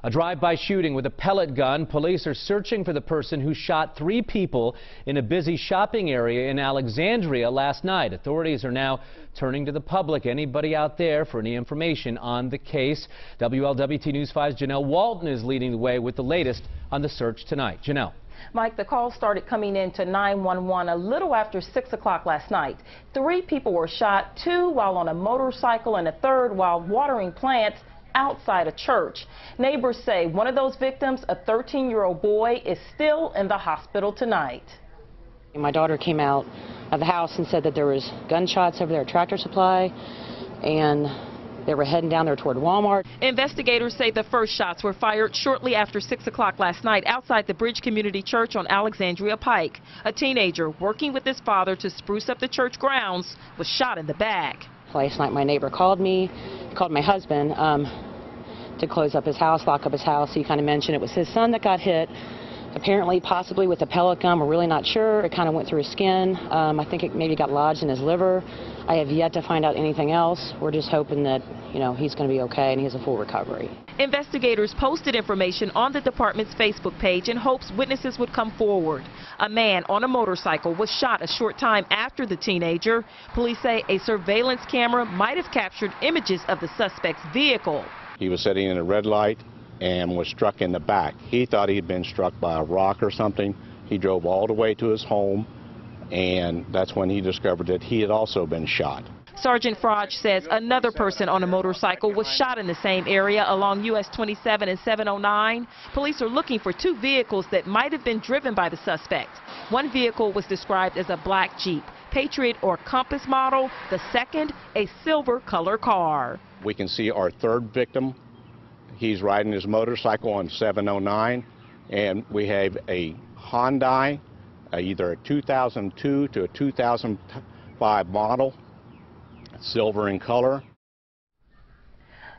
A drive-by shooting with a pellet gun. Police are searching for the person who shot 3 people in a busy shopping area in Alexandria last night. Authorities are now turning to the public. Anybody out there for any information on the case? WLWT News 5's Janelle Walton is leading the way with the latest on the search tonight. Janelle. Mike, the call started coming in to 911 a little after 6 o'clock last night. 3 people were shot, 2 while on a motorcycle and a 3rd while watering plants outside a church. Neighbors say one of those victims, a 13-year-old boy, is still in the hospital tonight. My daughter came out of the house and said that there was gunshots over there at Tractor Supply, and they were heading down there toward Walmart. Investigators say the first shots were fired shortly after 6 o'clock last night outside the Bridge Community Church on Alexandria Pike. A teenager working with his father to spruce up the church grounds was shot in the back. Last night my neighbor called me, called my husband to close up his house, lock up his house. He kind of mentioned it was his son that got hit. Apparently, possibly with a pellet gun. We're really not sure. It kind of went through his skin. I think it maybe got lodged in his liver. I have yet to find out anything else. We're just hoping that, he's going to be okay and he has a full recovery. Investigators posted information on the department's Facebook page in hopes witnesses would come forward. A man on a motorcycle was shot a short time after the teenager. Police say a surveillance camera might have captured images of the suspect's vehicle. He was sitting in a red light and was struck in the back. He thought he'd been struck by a rock or something. He drove all the way to his home, and that's when he discovered that he had also been shot. Sergeant Frage says another person on a motorcycle was shot in the same area along US 27 and 709. Police are looking for 2 vehicles that might have been driven by the suspect. One vehicle was described as a black Jeep, Patriot or Compass model. The second, a silver color car. We can see our 3rd victim. He's riding his motorcycle on 709, and we have a Hyundai, either a 2002 to a 2005 model, silver in color.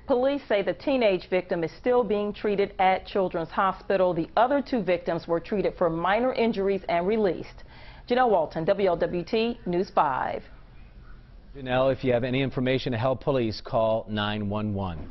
Police say the teenage victim is still being treated at Children's Hospital. The other 2 victims were treated for minor injuries and released. Janelle Walton, WLWT News 5. Janelle, if you have any information to help police, call 911.